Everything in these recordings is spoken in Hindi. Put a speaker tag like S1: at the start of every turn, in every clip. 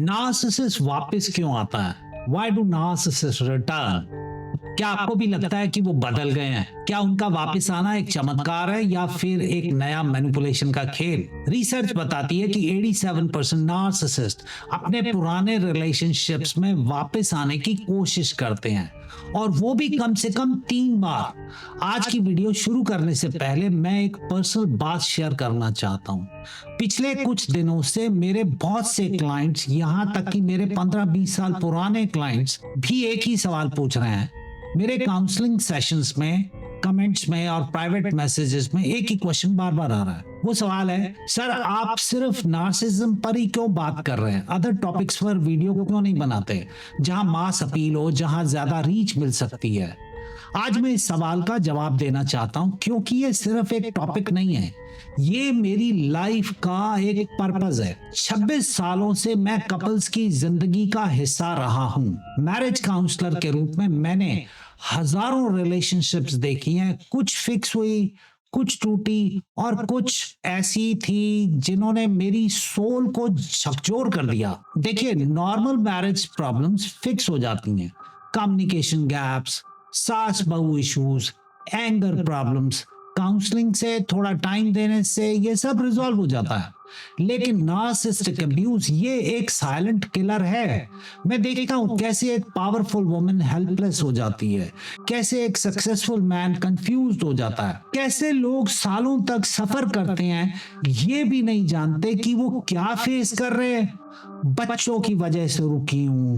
S1: नार्सिसिस्ट वापस क्यों आता है? Why do narcissists return? क्या आपको भी लगता है कि वो बदल गए हैं? क्या उनका वापस आना एक चमत्कार है या फिर एक नया मैनिपुलेशन का खेल? रिसर्च बताती है कि 87% नार्सिसिस्ट अपने पुराने रिलेशनशिप्स में वापस आने की कोशिश करते हैं, और वो भी कम से कम 3 बार। आज की वीडियो शुरू करने से पहले मैं एक पर्सनल बात शेयर करना चाहता हूँ। पिछले कुछ दिनों से मेरे बहुत से क्लाइंट्स, यहाँ तक कि मेरे 15-20 साल पुराने क्लाइंट्स भी एक ही सवाल पूछ रहे हैं। मेरे काउंसलिंग सेशंस में, कमेंट्स में और प्राइवेट मैसेजेस में एक ही क्वेश्चन बार बार आ रहा है। वो सवाल है, सर आप सिर्फ नार्सिसिज्म पर ही क्यों बात कर रहे हैं? अदर टॉपिक्स पर वीडियो क्यों नहीं बनाते, जहां मास अपील हो, जहां ज्यादा रीच मिल सकती है? आज मैं इस सवाल का जवाब देना चाहता हूं, क्योंकि ये सिर्फ एक टॉपिक नहीं है, ये मेरी लाइफ का एक पर्पस है। 26 सालों से मैं कपल्स की जिंदगी का हिस्सा रहा हूं। मैरिज काउंसलर के रूप में मैंने हजारों रिलेशनशिप्स देखी हैं। कुछ फिक्स हुई, कुछ टूटी और कुछ ऐसी थी जिन्होंने मेरी सोल को झकझोर कर दिया। देखिए, नॉर्मल मैरिज प्रॉब्लम्स फिक्स हो जाती हैं। कम्युनिकेशन गैप्स, सास बहू इश्यूज, एंगर प्रॉब्लम्स, काउंसलिंग से, थोड़ा टाइम देने से ये सब रिजॉल्व हो जाता है। लेकिन नार्सिसिस्टिक अब्यूज ये एक साइलेंट किलर है। मैं देखता हूं कैसे एक पावरफुल वुमन हेल्पलेस हो जाती है, कैसे एक सक्सेसफुल मैन कंफ्यूज्ड हो जाता है, कैसे लोग सालों तक सफर करते हैं ये भी नहीं जानते कि वो क्या फेस कर रहे हैं। बच्चों की वजह से रुकी हूं,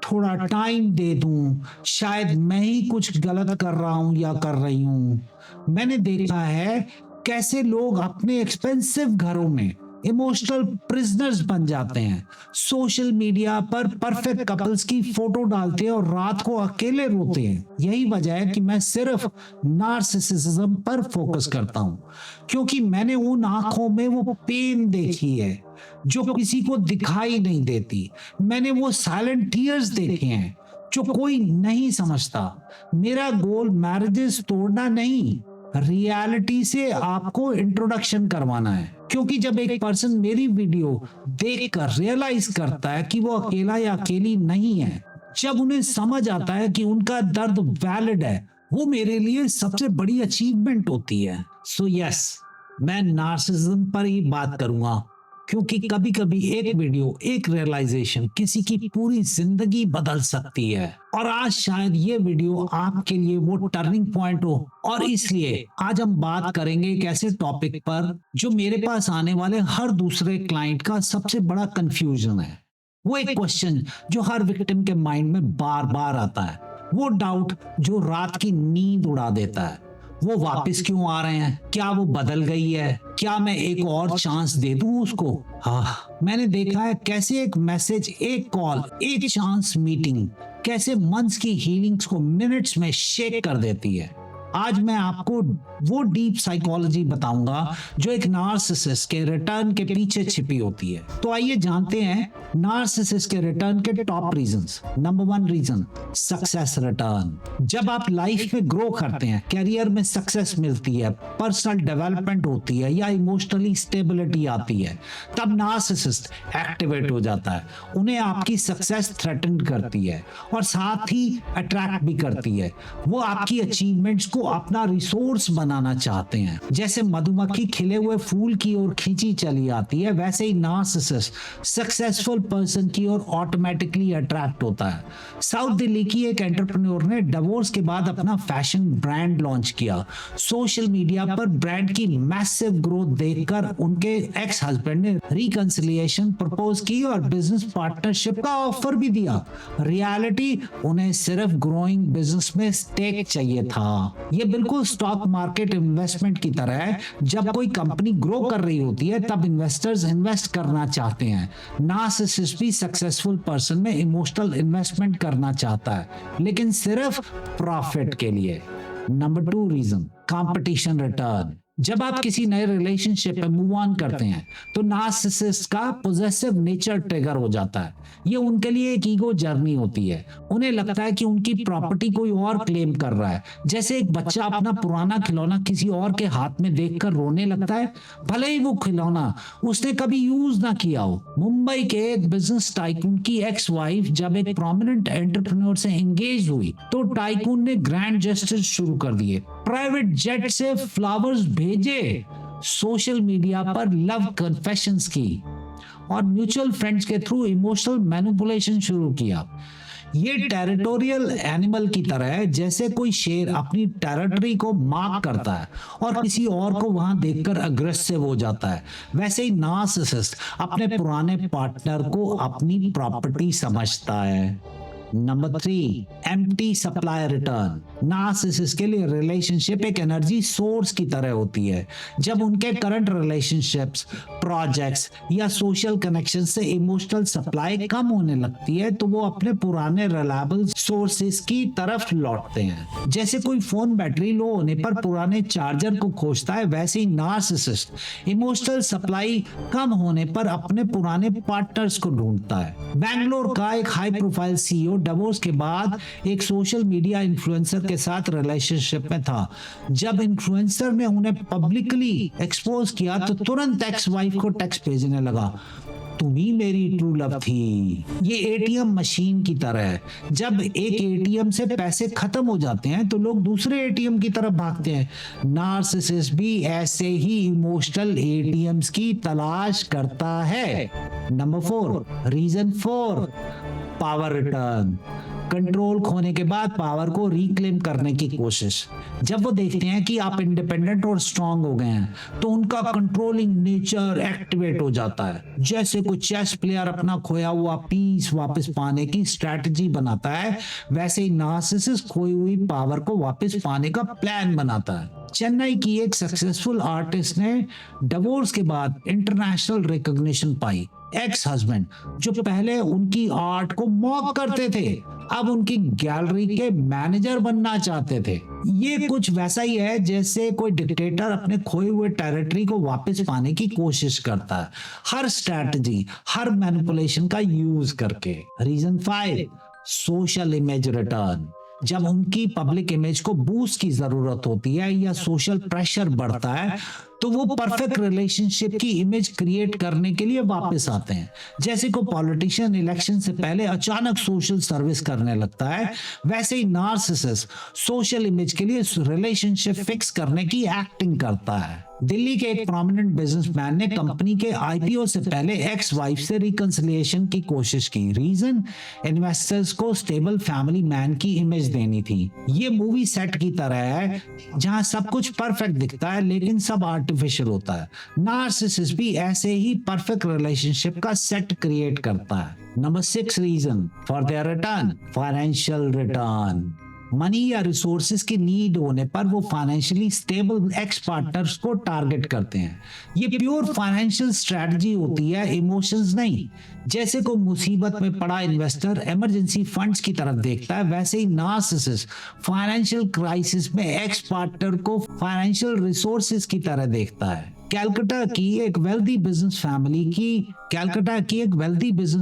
S1: थोड़ा टाइम दे दूं, शायद मैं ही कुछ गलत कर रहा हूं या कर रही हूं। मैंने देखा है कैसे लोग अपने एक्सपेंसिव घरों में इमोशनल प्रिजनर्स बन जाते हैं। सोशल मीडिया पर परफेक्ट कपल्स की फोटो डालते हैं और रात को अकेले रोते हैं। यही वजह है कि मैं सिर्फ नार्सिसिज्म पर फोकस करता हूं, क्योंकि मैंने उन आंखों में वो पेन देखी है जो किसी को दिखाई नहीं देती। मैंने वो साइलेंट टीयर्स देखे हैं जो कोई नहीं समझता। मेरा गोल मैरिजेस तोड़ना नहीं, रियलिटी से आपको इंट्रोडक्शन करवाना है। क्योंकि जब एक पर्सन मेरी वीडियो देखकर रियलाइज करता है कि वो अकेला या अकेली नहीं है, जब उन्हें समझ आता है कि उनका दर्द वैलिड है, वो मेरे लिए सबसे बड़ी अचीवमेंट होती है। सो यस, मैं नार्सिसिज्म पर ही बात करूंगा, क्योंकि कभी कभी एक वीडियो, एक रियलाइजेशन किसी की पूरी जिंदगी बदल सकती है। और आज शायद ये वीडियो आपके लिए वो टर्निंग पॉइंट हो, और इसलिए आज हम बात करेंगे एक ऐसे टॉपिक पर जो मेरे पास आने वाले हर दूसरे क्लाइंट का सबसे बड़ा कंफ्यूजन है। वो एक क्वेश्चन जो हर विक्टिम के माइंड में बार बार आता है, वो डाउट जो रात की नींद उड़ा देता है। वो वापस क्यों आ रहे हैं? क्या वो बदल गई है? क्या मैं एक और चांस दे दूं उसको? हाँ, मैंने देखा है कैसे एक मैसेज, एक कॉल, एक चांस मीटिंग कैसे मंथ्स की हीलिंग्स को मिनट्स में शेक कर देती है। आज मैं आपको वो डीप साइकोलॉजी बताऊंगा जो एक नार्सिसिस्ट के रिटर्न के पीछे छिपी होती है। तो आइए जानते हैं नार्सिसिस्ट के रिटर्न के top reasons. Number 1 reason, success return. जब आप लाइफ में ग्रो करते हैं, करियर में सक्सेस मिलती है, पर्सनल डेवलपमेंट होती है या इमोशनली स्टेबिलिटी आती है, तब नार्सिसिस्ट एक्टिवेट हो जाता है। उन्हें आपकी सक्सेस थ्रेटन करती है और साथ ही अट्रैक्ट भी करती है। वो आपकी अचीवमेंट्स को अपना रिसोर्स बनाना चाहते हैं। जैसे मधुमक्खी खिले हुए फूल की ओर खींची चली आती है, वैसे ही नार्सिसिस्ट सक्सेसफुल पर्सन की ओर ऑटोमेटिकली अट्रैक्ट होता है। साउथ दिल्ली की एक एंटरप्रेन्योर ने डिवोर्स के बाद अपना फैशन ब्रांड लॉन्च किया। सोशल मीडिया पर ब्रांड की मैसिव ग्रोथ देखकर उनके एक्स हस्बैंड ने रिकंसिलिएशन प्रपोज की और बिजनेस पार्टनरशिप का ऑफर भी दिया। रियलिटी, उन्हें सिर्फ ग्रोइंग बिजनेस में स्टेक चाहिए था। ये बिल्कुल स्टॉक मार्केट इन्वेस्टमेंट की तरह है। जब कोई कंपनी ग्रो कर रही होती है तब इन्वेस्टर्स इन्वेस्ट करना चाहते हैं। नार्सिसिस्ट भी सक्सेसफुल पर्सन में इमोशनल इन्वेस्टमेंट करना चाहता है, लेकिन सिर्फ प्रॉफिट के लिए। Number 2 reason, competition return. जब आप किसी नए रिलेशनशिप में मूव ऑन करते हैं तो नार्सिसिस्ट का पोजेसिव नेचर ट्रिगर हो जाता है। ये उनके लिए एक ईगो जर्नी होती है। उन्हें लगता है कि उनकी प्रॉपर्टी कोई और क्लेम कर रहा है। जैसे एक बच्चा अपना पुराना खिलौना किसी और के हाथ में देखकर रोने लगता है, भले ही वो खिलौना उसने कभी यूज ना किया हो। मुंबई के एक बिजनेस टाइकून की एक्स वाइफ जब एक प्रोमिनेंट एंटरप्रेन्योर से एंगेज हुई तो टाइकून ने ग्रैंड जेस्चर शुरू कर दिए। प्राइवेट जेट से फ्लावर्स भेजे, सोशल मीडिया पर लव कन्फेशंस की और म्यूचुअल फ्रेंड्स के थ्रू इमोशनल मैनिपुलेशन शुरू किया। ये टेरिटोरियल एनिमल की तरह है, जैसे कोई शेर अपनी टेरिटरी को मार्क करता है और किसी और को वहां देखकर अग्रेसिव हो जाता है, वैसे ही नार्सिसिस्ट अपने पुराने पार्टनर को अपनी प्रॉपर्टी समझता है। Number 3, empty supply return. Narcissist के लिए रिलेशनशिप एक एनर्जी सोर्स की तरह होती है। जब उनके करंट रिलेशनशिप्स, प्रोजेक्ट्स या सोशल कनेक्शन से इमोशनल सप्लाई कम होने लगती है तो वो अपने पुराने रिलायबल सोर्सेस की तरफ लौटते हैं। जैसे कोई फोन बैटरी लो होने पर पुराने चार्जर को खोजता है, वैसे ही नार्सिसिस्ट इमोशनल सप्लाई कम होने पर अपने पुराने पार्टनर्स को ढूंढता है। बैंगलोर का एक हाई प्रोफाइल सीईओ डिवोर्स के बाद एक सोशल मीडिया इन्फ्लुएंसर के साथ रिलेशनशिप में था। जब इन्फ्लुएंसर ने उन्हें पब्लिकली एक्सपोज किया तो तुरंत एक्स वाइफ को टेक्स्ट भेजने लगा, तुम ही मेरी ट्रू लव थी। ये एटीएम मशीन की तरह है। जब एक एटीएम से पैसे खत्म हो जाते हैं तो लोग दूसरे एटीएम की तरफ भागते हैं। नार्सिसिस्ट भी ऐसे ही इमोशनल एटीएम्स की तलाश करता है। Number 4, reason 4, power return. Control खोने के बाद पावर को रिक्लेम करने की कोशिश। जब वो देखते हैं कि आप इंडिपेंडेंट और स्ट्रांग हो गए हैं तो उनका कंट्रोलिंग नेचर एक्टिवेट हो जाता है। जैसे कोई चेस प्लेयर अपना खोया हुआ पीस वापस पाने की स्ट्रेटजी बनाता है, वैसे ही नार्सिसिस्ट खोई हुई पावर को वापस पाने का प्लान बनाता है। चेन्नई की एक सक्सेसफुल आर्टिस्ट ने डिवोर्स के बाद इंटरनेशनल रिकॉग्निशन पाई। एक्स हस्बैंड जो पहले उनकी आर्ट को मॉक करते थे अब उनकी गैलरी के मैनेजर बनना चाहते थे। ये कुछ वैसा ही है जैसे कोई डिक्टेटर अपने खोए हुए टेरिटरी को वापस पाने की कोशिश करता है, हर स्ट्रैटेजी, हर मैनिपुलेशन का यूज करके। Reason 5, social image return. जब उनकी पब्लिक इमेज को बूस्ट की जरूरत होती है या सोशल प्रेशर बढ़ता है तो वो परफेक्ट रिलेशनशिप की इमेज क्रिएट करने के लिए वापस आते हैं। जैसे को पॉलिटिशियन इलेक्शन से पहले अचानक सोशल सर्विस करने लगता है, वैसे ही नार्सिसिस्ट सोशल इमेज के लिए रिलेशनशिप फिक्स करने की एक्टिंग करता है। दिल्ली के एक प्रोमिनेंट बिजनेसमैन ने कंपनी के आईपीओ से पहले एक्स वाइफ से रिकंसिलिएशन की कोशिश की। रीजन, इन्वेस्टर्स को स्टेबल फैमिली मैन की इमेज देनी थी। ये मूवी सेट की तरह है जहां सब कुछ परफेक्ट दिखता है लेकिन सब आर्टिफिशियल होता है। नार्सिसिस्ट भी ऐसे ही परफेक्ट रिलेशनशिप का सेट क्रिएट करता है। Number 6 reason for their return, financial return. Money या रिसोर्सेज की नीड होने पर वो फाइनेंशियली स्टेबल एक्स पार्टनर्स को टारगेट करते हैं। ये प्योर फाइनेंशियल स्ट्रेटजी होती है, इमोशंस नहीं। जैसे कोई मुसीबत में पड़ा इन्वेस्टर इमरजेंसी फंड्स की तरफ देखता है, वैसे ही नार्सिसिस्ट फाइनेंशियल क्राइसिस में एक्स पार्टनर को फाइनेंशियल रिसोर्सेज की तरह देखता है। कलकत्ता की एक वेल्दी बिजनेस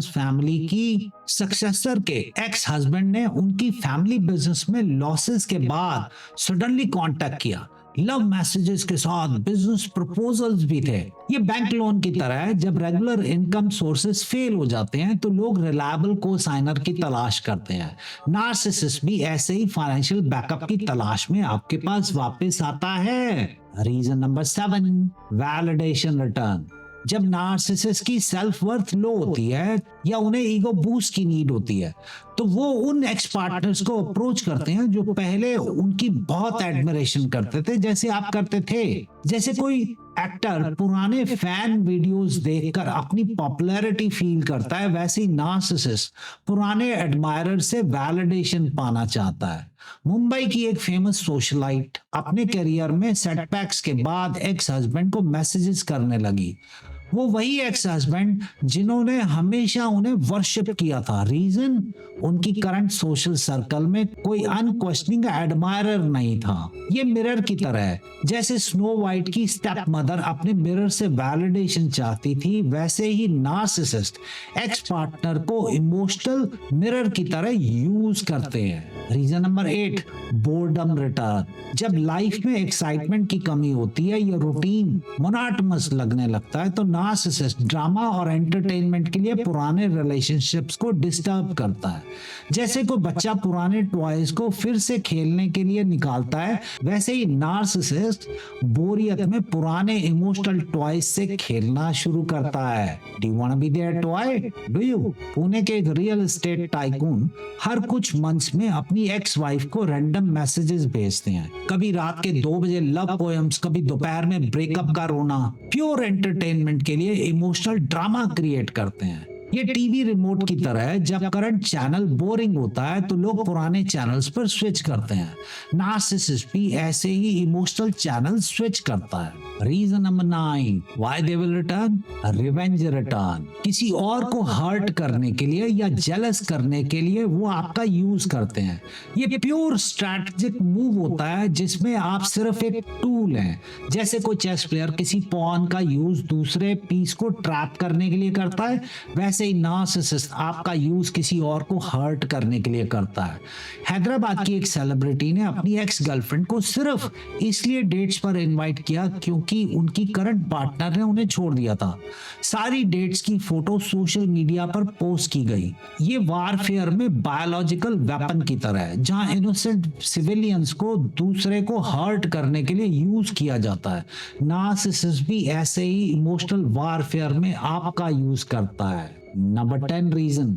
S1: फैमिली की सक्सेसर के एक्स हस्बैंड ने उनकी फैमिली बिजनेस में लॉसेस के बाद सडनली कांटेक्ट किया। लव मैसेजेस के साथ बिजनेस प्रपोजल्स भी थे। ये बैंक लोन की तरह है, जब रेगुलर इनकम सोर्सेस फेल हो जाते हैं तो लोग रिलायबल को साइनर की तलाश करते हैं। नार्सिसिस्ट भी ऐसे ही फाइनेंशियल बैकअप की तलाश में आपके पास वापस आता है। Reason number 7, validation return. जब नार्सिसिस्ट की सेल्फ वर्थ लो होती है या उन्हें ईगो बूस्ट की नीड होती है तो वो उन एक्स पार्टनर्स को अप्रोच करते हैं जो पहले उनकी बहुत एडमिरेशन करते थे, जैसे आप करते थे। जैसे कोई एक्टर पुराने फैन वीडियोस देखकर अपनी पॉपुलैरिटी फील करता है, वैसे ही नार्सिसिस्ट पुराने एडमायरर से वैलिडेशन पाना चाहता है। मुंबई की एक फेमस सोशलाइट अपने करियर में सेटबैक्स के बाद एक्स हस्बैंड को मैसेजेस करने लगी। वो वही एक्स हस्बैंड जिन्होंने हमेशा उन्हें वर्शिप किया था। रीजन, उनकी करंट सोशल सर्कल में कोई अनक्वेश्चनिंग एडमायरर नहीं था। ये मिरर की तरह है, जैसे स्नो वाइट की स्टेप मदर अपने मिरर से वैलिडेशन चाहती थी, वैसे ही नार्सिसिस्ट एक्स पार्टनर को इमोशनल मिरर की तरह यूज करते हैं। Reason number 8, boredom return. जब लाइफ में एक्साइटमेंट की कमी होती है या रूटीन मोनोटोनस लगने लगता है तो नार्सिसिस्ट ड्रामा और एंटरटेनमेंट के लिए पुराने रिलेशनशिप्स को डिस्टर्ब करता है। जैसे कोई बच्चा पुराने टॉयज को फिर से खेलने के लिए निकालता है, वैसे ही नार्सिसिस्ट बोरियत में पुराने इमोशनल टॉयज से खेलना शुरू करता है। Do you want to be their toy? Do you? Pune के एक रियल एस्टेट टाइकून हर कुछ मंथ्स में अपनी एक्स वाइफ को रैंडम मैसेजेस भेजते हैं। कभी रात के 2 बजे लव पोएम्स, कभी दोपहर में ब्रेकअप का रोना। प्योर एंटरटेनमेंट के लिए इमोशनल ड्रामा क्रिएट करते हैं। ये टीवी रिमोट की तरह है, जब करंट चैनल बोरिंग होता है तो लोग पुराने चैनल्स पर स्विच करते हैं। नार्सिसिस्ट भी ऐसे ही इमोशनल चैनल स्विच करता है। Reason number 9, why they will return? Revenge return. किसी और को हर्ट करने के लिए या जेलस करने के लिए वो आपका यूज करते हैं। ये प्योर स्ट्रैटेजिक मूव होता है जिसमें आप सिर्फ एक टूल हैं। जैसे कोई चेस प्लेयर किसी पॉन का यूज दूसरे पीस को ट्रैप करने के लिए करता है, वैसे ही नार्सिसिस्ट आपका यूज किसी और को हर्ट करने के लिए करता है। हैदराबाद की एक सेलिब्रिटी ने अपनी एक्स गर्लफ्रेंड को सिर्फ इसलिए डेट्स पर इनवाइट किया क्योंकि उनकी करंट पार्टनर ने उन्हें छोड़ दिया था। सारी डेट्स की फोटो सोशल मीडिया पर पोस्ट की गई। ये वारफेयर में बायोलॉजिकल वेपन की तरह है, जहां इनोसेंट सिविलियंस को दूसरे को हर्ट करने के लिए यूज किया जाता है। नार्सिसिस्ट भी ऐसे ही इमोशनल वारफेयर में आपका यूज करता है। Number 10 reason,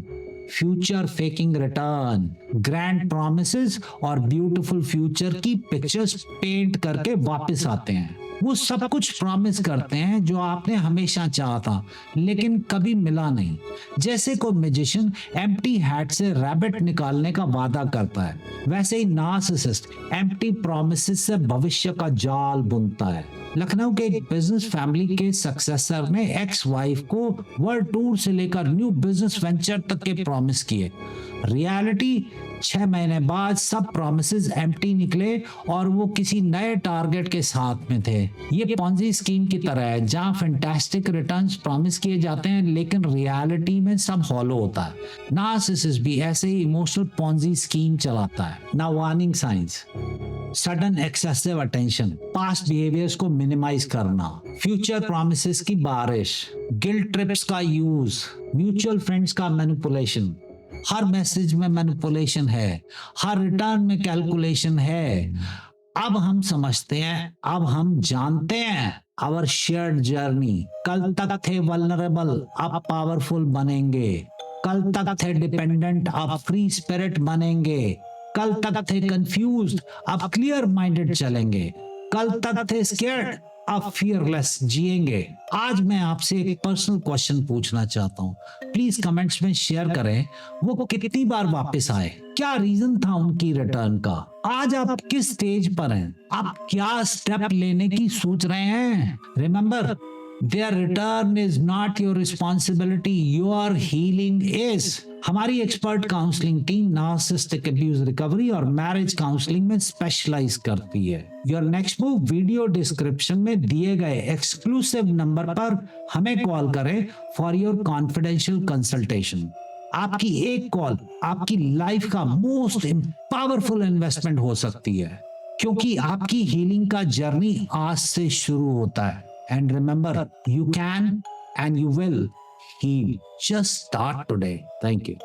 S1: future faking return. Grand promises और ब्यूटीफुल फ्यूचर की पिक्चर्स पेंट करके वापस आते हैं। वो सब कुछ प्रॉमिस करते हैं जो आपने हमेशा चाहा था लेकिन कभी मिला नहीं। जैसे कोई मैजिशियन एम्प्टी हैट से रैबिट निकालने का वादा करता है, वैसे ही नार्सिसिस्ट एम्प्टी प्रॉमिसेस से भविष्य का जाल बुनता है। लखनऊ के एक बिजनेस फैमिली के सक्सेसर ने एक्स वाइफ को वर्ल्ड टूर से लेकर न्यू बिजनेस वेंचर तक के प्रॉमिस किए। रियलिटी 6 महीने बाद सब प्रॉमिसेस एम्प्टी निकले और वो किसी नए टारगेट के साथ में थे। ये पॉन्जी स्कीम की तरह है, जहां फैंटास्टिक रिटर्न्स प्रॉमिस किए जाते हैं लेकिन रियलिटी में सब हॉलो होता है। नार्सिसिस्ट भी ऐसे ही इमोशनल पॉन्जी स्कीम चलाता है। Now warning science, sudden excessive attention, past behaviours को मिनिमाइज करना, फ्यूचर प्रॉमिसेस की बारिश, गिल्ट ट्रिप्स का यूज, म्यूचुअल फ्रेंड्स का मैनिपुलेशन। हर मैसेज में मैनिपुलेशन है, हर रिटर्न में कैलकुलेशन है। अब हम समझते हैं, अब हम जानते हैं आवर शेयर्ड जर्नी। कल तक थे वल्नरेबल, अब पावरफुल बनेंगे। कल तक थे डिपेंडेंट, अब फ्री स्पिरिट बनेंगे। कल तक थे कंफ्यूज्ड, अब क्लियर माइंडेड चलेंगे। कल तक थे स्केर्ड, अब फियरलेस जिएंगे। आज मैं आपसे एक पर्सनल क्वेश्चन पूछना चाहता हूँ, प्लीज कमेंट्स में शेयर करें। वो कितनी बार वापस आए? क्या रीजन था उनकी रिटर्न का? आज आप किस स्टेज पर हैं? आप क्या स्टेप लेने की सोच रहे हैं? Remember, their return is not your responsibility, your healing is। हमारी expert counselling team narcissistic abuse recovery और मैरिज काउंसलिंग में स्पेशलाइज करती है। Your next move video description में दिए गए एक्सक्लूसिव नंबर पर हमें कॉल करें फॉर योर कॉन्फिडेंशियल कंसल्टेशन। आपकी एक कॉल आपकी लाइफ का मोस्ट पावरफुल इन्वेस्टमेंट हो सकती है, क्योंकि आपकी हीलिंग का जर्नी आज से शुरू होता है। And remember, you can and you will heal. Just start today. Thank you.